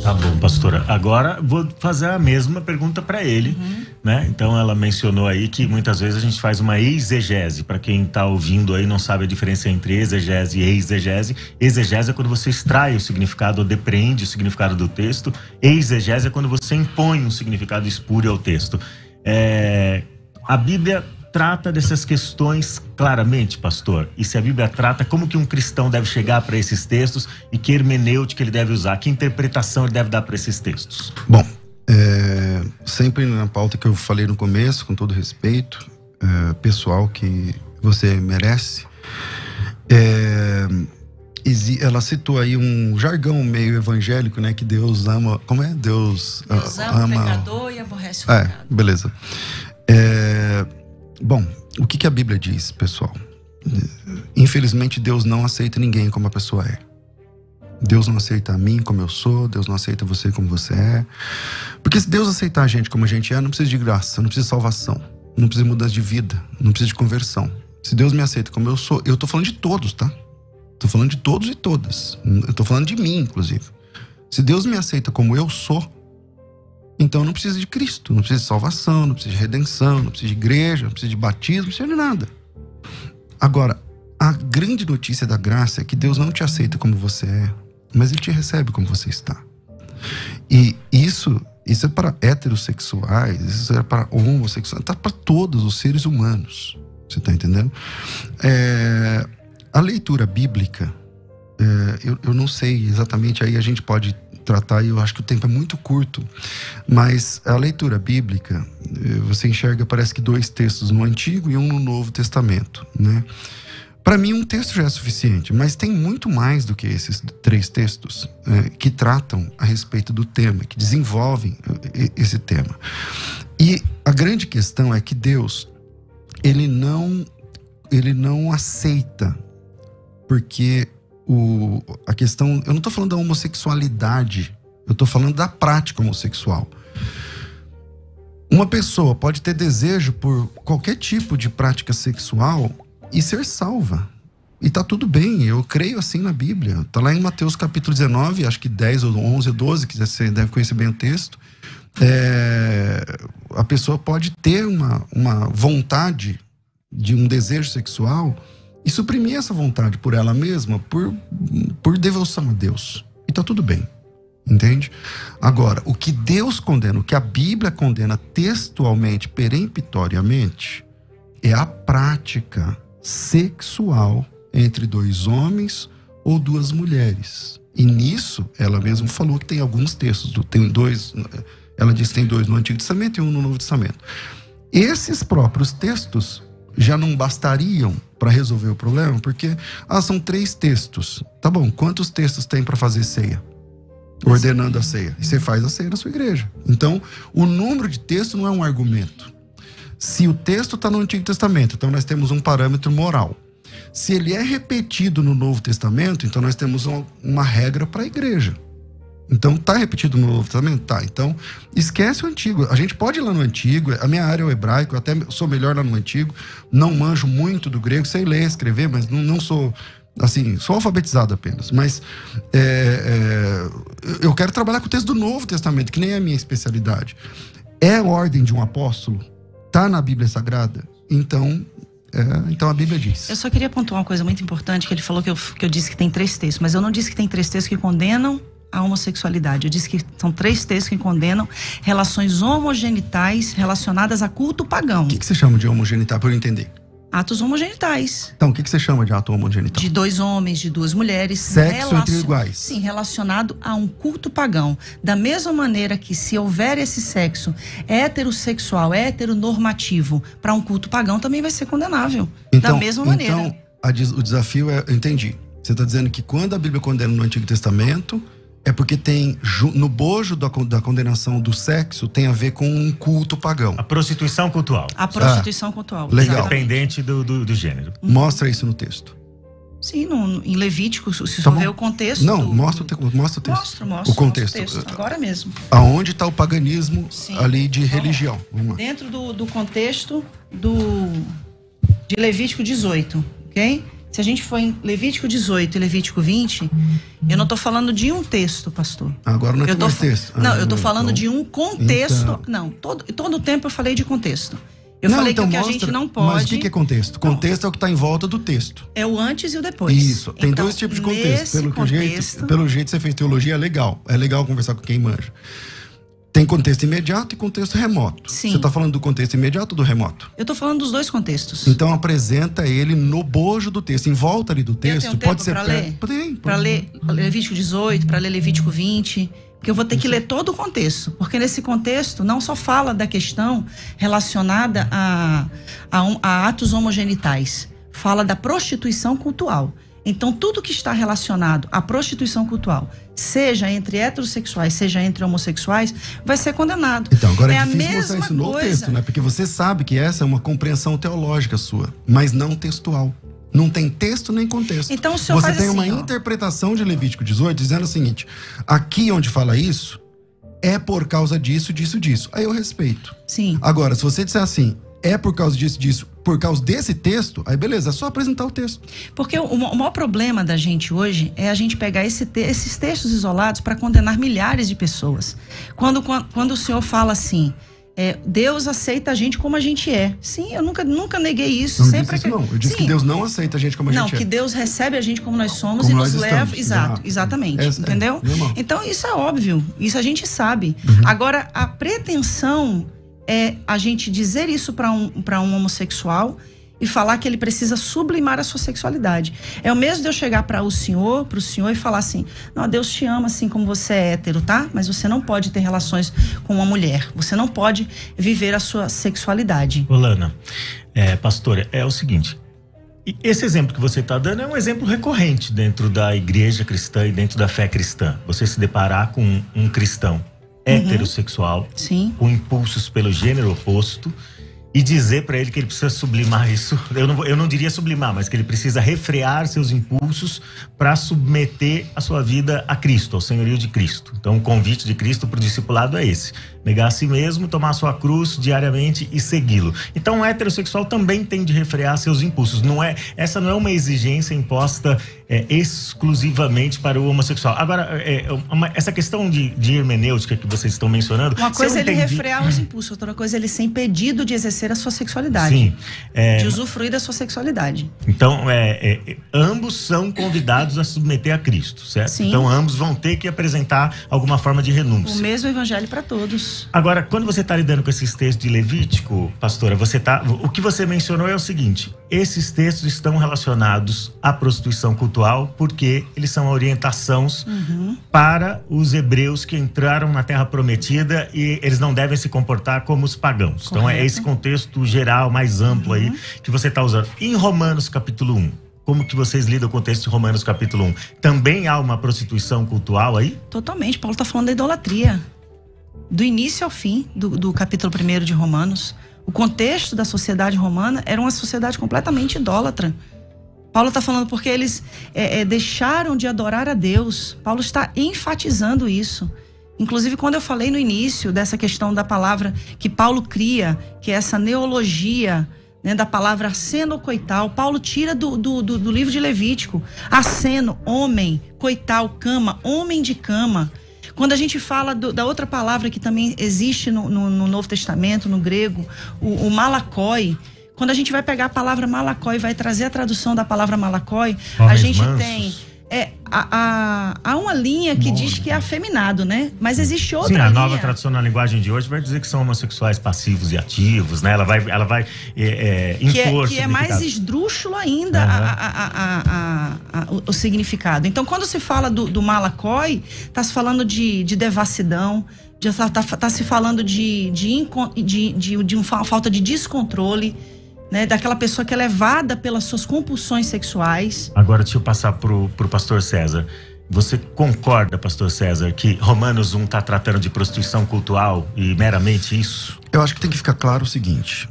Tá bom, pastora. Agora vou fazer a mesma pergunta para ele, né? Então ela mencionou aí que muitas vezes a gente faz uma exegese. Para quem tá ouvindo aí não sabe a diferença entre exegese e exegese. Exegese é quando você extrai o significado ou depreende o significado do texto. Exegese é quando você impõe um significado espúrio ao texto. A Bíblia trata dessas questões claramente, pastor? E se a Bíblia trata, como que um cristão deve chegar para esses textos e que hermenêutica ele deve usar? Que interpretação ele deve dar para esses textos? Bom, sempre na pauta que eu falei no começo, com todo respeito, pessoal, que você merece, ela citou aí um jargão meio evangélico, né? Que Deus ama... Como é? Deus ama o pecador e aborrece o pecado. Beleza. Bom, o que a Bíblia diz, pessoal? Infelizmente, Deus não aceita ninguém como a pessoa é. Deus não aceita a mim como eu sou, Deus não aceita você como você é. Porque se Deus aceitar a gente como a gente é, não precisa de graça, não precisa de salvação, não precisa de mudança de vida, não precisa de conversão. Se Deus me aceita como eu sou, eu tô falando de todos, tá? Tô falando de todos e todas. Eu tô falando de mim, inclusive. Se Deus me aceita como eu sou, então não precisa de Cristo, não precisa de salvação, não precisa de redenção, não precisa de igreja, não precisa de batismo, não precisa de nada. Agora, a grande notícia da graça é que Deus não te aceita como você é, mas Ele te recebe como você está. E isso é para heterossexuais, isso é para homossexuais, tá para todos os seres humanos. Você tá entendendo? A leitura bíblica, eu não sei exatamente, aí a gente pode tratar, e eu acho que o tempo é muito curto, mas a leitura bíblica, você enxerga, parece que 2 textos no Antigo e um no Novo Testamento, né? Para mim, um texto já é suficiente, mas tem muito mais do que esses 3 textos que tratam a respeito do tema, que desenvolvem esse tema. E a grande questão é que Deus, ele não aceita, porque a questão... Eu não estou falando da homossexualidade, eu estou falando da prática homossexual. Uma pessoa pode ter desejo por qualquer tipo de prática sexual e ser salva. E tá tudo bem, eu creio assim na Bíblia. Tá lá em Mateus capítulo 19, acho que 10 ou 11 ou 12, que você deve conhecer bem o texto. A pessoa pode ter uma vontade de um desejo sexual e suprimir essa vontade por ela mesma, por devoção a Deus. E tá tudo bem, entende? Agora, o que Deus condena, o que a Bíblia condena textualmente, peremptoriamente, é a prática sexual entre 2 homens ou 2 mulheres. E nisso, ela mesma falou que tem alguns textos, ela diz que tem 2 no Antigo Testamento e 1 no Novo Testamento. Esses próprios textos já não bastariam para resolver o problema, porque são 3 textos. Tá bom, quantos textos tem para fazer ceia? Ordenando a ceia. E você faz a ceia na sua igreja. Então, o número de textos não é um argumento. Se o texto está no Antigo Testamento, então nós temos um parâmetro moral. Se ele é repetido no Novo Testamento, então nós temos uma regra para a igreja. Então, está repetido no Novo Testamento? Tá. Então, esquece o Antigo. A gente pode ir lá no Antigo. A minha área é o hebraico. Eu até sou melhor lá no Antigo. Não manjo muito do grego. Sei ler, escrever, mas não sou... Assim, sou alfabetizado apenas. Mas eu quero trabalhar com o texto do Novo Testamento, que nem é a minha especialidade. É a ordem de um apóstolo? Está na Bíblia Sagrada? Então a Bíblia diz. Eu só queria pontuar uma coisa muito importante, que ele falou que eu disse que tem 3 textos, mas eu não disse que tem 3 textos que condenam a homossexualidade. Eu disse que são 3 textos que condenam relações homogenitais relacionadas a culto pagão. O que você chama de homogenital, para eu entender? Atos homogenitais. Então, o que você chama de ato homogenital? De 2 homens, de 2 mulheres. Sexo entre iguais. Sim, relacionado a um culto pagão. Da mesma maneira que, se houver esse sexo heterossexual, heteronormativo, para um culto pagão, também vai ser condenável. Da mesma maneira. Então, o desafio eu entendi. Você está dizendo que quando a Bíblia condena no Antigo Testamento, é porque tem, no bojo da condenação do sexo, tem a ver com um culto pagão. A prostituição cultual. A prostituição cultual. Legal. Independente do gênero. Mostra isso no texto. Sim, em Levítico, se só ver o contexto. Não, mostra o texto. Mostro o contexto. Agora mesmo. Aonde está o paganismo ali de religião? Vamos lá. Dentro do contexto de Levítico 18, ok? Se a gente for em Levítico 18 e Levítico 20, eu não estou falando de um texto, pastor. Agora não é texto. Não, eu estou falando então, de um contexto. Então. Não, todo o tempo eu falei de contexto. Eu não, falei então que o que mostra, a gente não pode... Mas o que é contexto? Contexto é o que está em volta do texto. É o antes e o depois. Isso, tem então, dois tipos de contexto. Pelo jeito você fez teologia, é legal. É legal conversar com quem manja. Tem contexto imediato e contexto remoto. Sim. Você está falando do contexto imediato ou do remoto? Eu estou falando dos dois contextos. Então apresenta ele no bojo do texto. Em volta ali do texto, pode ser... Para ler Levítico 18, para ler Levítico 20... Porque eu vou ter que ler todo o contexto. Porque nesse contexto não só fala da questão relacionada a atos homogenitais. Fala da prostituição cultual. Então, tudo que está relacionado à prostituição cultual, seja entre heterossexuais, seja entre homossexuais, vai ser condenado. Então, agora é a difícil mesma mostrar isso no coisa. texto, né? Porque você sabe que essa é uma compreensão teológica sua, mas não textual. Não tem texto nem contexto. Então o senhor Você faz tem assim, uma interpretação de Levítico 18 dizendo o seguinte: aqui onde fala isso, é por causa disso, disso, disso. Aí eu respeito. Sim. Agora, se você disser assim, é por causa disso, disso, por causa desse texto, aí beleza, é só apresentar o texto. Porque o maior problema da gente hoje é a gente pegar esses textos isolados para condenar milhares de pessoas. Quando o senhor fala assim... Deus aceita a gente como a gente é. Sim, eu nunca neguei isso. Não sempre disse isso, não. Eu disse que Deus não aceita a gente como a gente é. Não, que Deus recebe a gente como nós somos como e nos leva... Estamos. Exatamente. Entendeu? Então, isso é óbvio. Isso a gente sabe. Agora, a pretensão é a gente dizer isso para um homossexual e falar que ele precisa sublimar a sua sexualidade. É o mesmo de eu chegar para o senhor e falar assim: não, Deus te ama assim como você é hétero, tá? Mas você não pode ter relações com uma mulher. Você não pode viver a sua sexualidade. Lana, pastora, é o seguinte. Esse exemplo que você está dando é um exemplo recorrente dentro da igreja cristã e dentro da fé cristã. Você se deparar com um cristão heterossexual, Sim. com impulsos pelo gênero oposto, e dizer para ele que ele precisa sublimar isso. Eu não diria sublimar, mas que ele precisa refrear seus impulsos para submeter a sua vida a Cristo, ao senhorio de Cristo. Então o convite de Cristo para o discipulado é esse: negar a si mesmo, tomar a sua cruz diariamente e segui-lo. Então o heterossexual também tem de refrear seus impulsos. Essa não é uma exigência imposta exclusivamente para o homossexual. Agora, essa questão de hermenêutica que vocês estão mencionando... Uma coisa é ele refrear os impulsos, outra coisa é ele ser impedido de exercer a sua sexualidade. Sim. De usufruir da sua sexualidade. Então, ambos são convidados a submeter a Cristo, certo? Sim. Então, ambos vão ter que apresentar alguma forma de renúncia. O mesmo evangelho para todos. Agora, quando você está lidando com esses textos de Levítico, pastora, o que você mencionou é o seguinte: esses textos estão relacionados à prostituição cultural porque eles são orientações para os hebreus que entraram na Terra Prometida e eles não devem se comportar como os pagãos. Correto. Então é esse contexto geral, mais amplo aí, que você está usando. Em Romanos capítulo 1, como que vocês lidam com o texto de Romanos capítulo 1? Também há uma prostituição cultural aí? Totalmente. Paulo está falando da idolatria. Do início ao fim do capítulo 1 de Romanos. O contexto da sociedade romana era uma sociedade completamente idólatra. Paulo está falando porque eles deixaram de adorar a Deus. Paulo está enfatizando isso. Inclusive, quando eu falei no início dessa questão da palavra que Paulo cria, que é essa neologia, né, da palavra asseno coital, Paulo tira do livro de Levítico. Asseno, homem, coital, cama, homem de cama. Quando a gente fala da outra palavra que também existe no Novo Testamento, no grego, o malakoi. Quando a gente vai pegar a palavra malakoi e vai trazer a tradução da palavra malakoi, a gente tem... há uma linha que diz que é afeminado, né? Mas existe outra linha. Sim, a nova tradução na linguagem de hoje vai dizer que são homossexuais passivos e ativos, né? Ela vai impor que é mais esdrúxulo ainda o significado. Então, quando se fala do malakoi, está se falando de devassidão, está se falando de uma falta de descontrole, né, daquela pessoa que é levada pelas suas compulsões sexuais. Agora deixa eu passar pro pastor César. Você concorda, pastor César, que Romanos 1 está tratando de prostituição cultural e meramente isso? Eu acho que tem que ficar claro o seguinte,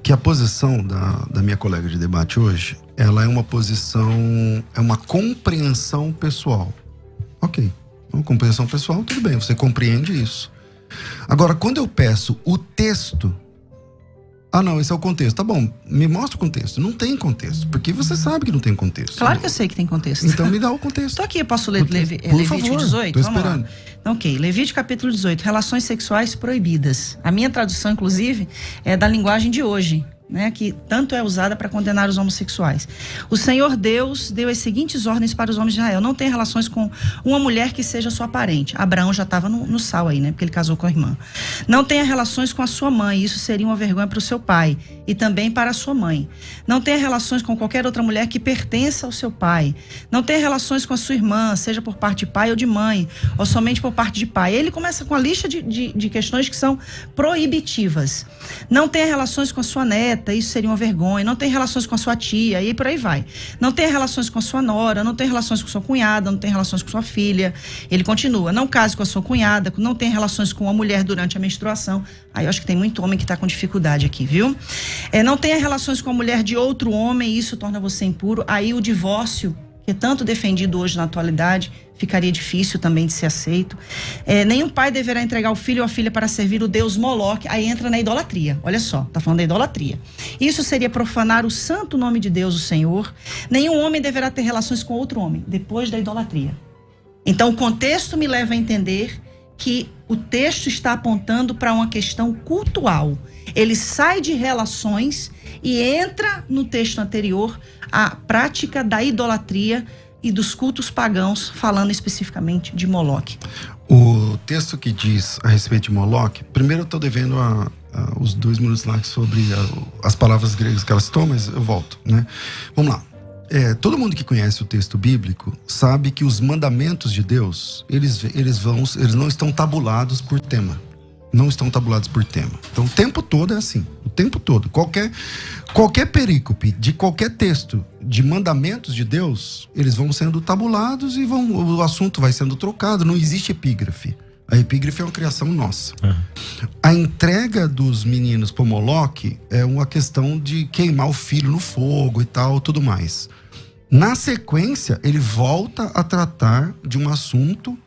que a posição da minha colega de debate hoje, ela é uma posição, é uma compreensão pessoal. Ok, uma compreensão pessoal, tudo bem, você compreende isso. Agora, quando eu peço o texto, Ah, não, esse é o contexto. Tá bom, me mostra o contexto. Não tem contexto, porque você sabe que não tem contexto. Claro que eu sei que tem contexto. Então me dá o contexto. Tô aqui, eu posso ler Levítico 18? Tô esperando. Então, ok, Levítico capítulo 18, relações sexuais proibidas. A minha tradução, inclusive, é da linguagem de hoje, né, que tanto é usada para condenar os homossexuais. O Senhor Deus deu as seguintes ordens para os homens de Israel: não tenha relações com uma mulher que seja sua parente. Abraão já estava no sal aí, né, porque ele casou com a irmã. Não tenha relações com a sua mãe, isso seria uma vergonha para o seu pai e também para a sua mãe. Não tenha relações com qualquer outra mulher que pertença ao seu pai. Não tenha relações com a sua irmã, seja por parte de pai ou de mãe, ou somente por parte de pai. Ele começa com a lista de questões que são proibitivas. Não tenha relações com a sua neta, isso seria uma vergonha. Não tenha relações com a sua tia, e por aí vai. Não tenha relações com a sua nora, não tenha relações com sua cunhada, não tenha relações com sua filha. Ele continua: não case com a sua cunhada, não tenha relações com a mulher durante a menstruação. Aí eu acho que tem muito homem que está com dificuldade aqui, viu? Não tenha relações com a mulher de outro homem, isso torna você impuro. Aí o divórcio, que é tanto defendido hoje na atualidade, ficaria difícil também de ser aceito. Nenhum pai deverá entregar o filho ou a filha para servir o deus Moloque. Aí entra na idolatria. Olha só, tá falando da idolatria. Isso seria profanar o santo nome de Deus, o Senhor. Nenhum homem deverá ter relações com outro homem, depois da idolatria. Então o contexto me leva a entender que o texto está apontando para uma questão cultual. Ele sai de relações e entra no texto anterior a prática da idolatria e dos cultos pagãos, falando especificamente de Moloque. O texto que diz a respeito de Moloque, primeiro eu estou devendo os 2 minutos lá sobre as palavras gregas que elas citou, mas eu volto, né? Vamos lá. Todo mundo que conhece o texto bíblico sabe que os mandamentos de Deus, eles não estão tabulados por tema. Não estão tabulados por tema. Então o tempo todo é assim. O tempo todo. Qualquer perícope de qualquer texto de mandamentos de Deus, eles vão sendo tabulados e o assunto vai sendo trocado. Não existe epígrafe. A epígrafe é uma criação nossa. A entrega dos meninos para Moloque é uma questão de queimar o filho no fogo e tal, tudo mais. Na sequência, ele volta a tratar de um assunto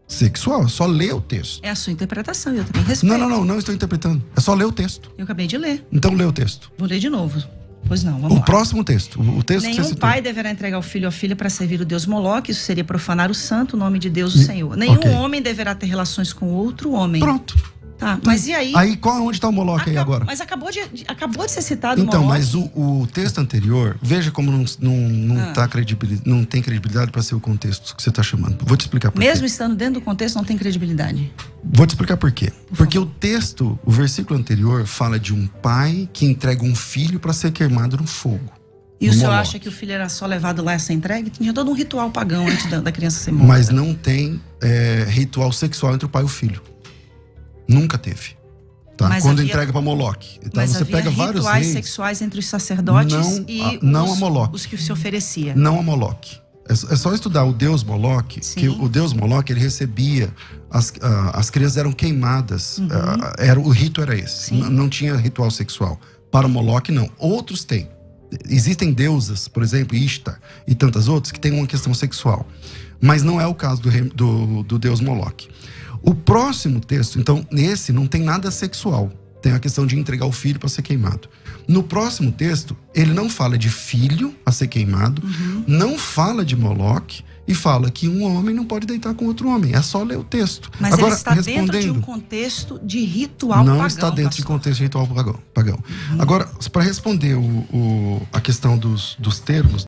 sexual. É só ler o texto. É a sua interpretação, eu também respeito. Não estou interpretando. É só ler o texto. Eu acabei de ler. Então lê o texto. Vou ler de novo. Pois não, vamos lá. O próximo texto. O texto Nenhum que você pai deverá entregar o filho ou a filha para servir o deus Moloque. Isso seria profanar o santo nome de Deus, o Senhor. Nenhum homem deverá ter relações com outro homem. Pronto. Tá, mas e aí? Aí onde está o Moloque aí agora? Mas acabou de ser citado o Então, Moloque. mas o texto anterior, veja como não tem credibilidade para ser o contexto que você está chamando. Vou te explicar por quê. Mesmo estando dentro do contexto, não tem credibilidade. Vou te explicar por quê. Porque o texto, o versículo anterior, fala de um pai que entrega um filho para ser queimado no fogo. E o senhor acha que o filho era só levado lá a ser entregue? Tinha todo um ritual pagão antes da criança ser morta. Mas não tem ritual sexual entre o pai e o filho. Nunca teve. Tá? Quando entrega para Moloque. Então mas você pega vários rituais reis, sexuais entre os sacerdotes os que se oferecia. Não a Moloque. É só estudar o deus Moloque, que o deus Moloque, ele recebia, as crianças eram queimadas, o rito era esse. Não tinha ritual sexual. Para Moloque, não. Outros têm. Existem deusas, por exemplo, Ishtar e tantas outras, que têm uma questão sexual. Mas não é o caso do deus Moloque. O próximo texto, então, nesse não tem nada sexual. Tem a questão de entregar o filho para ser queimado. No próximo texto, ele não fala de filho a ser queimado, não fala de Moloque e fala que um homem não pode deitar com outro homem. É só ler o texto. Mas agora, ele está dentro de um contexto de ritual pagão. Não está dentro de contexto de ritual pagão. Agora, para responder a questão dos termos,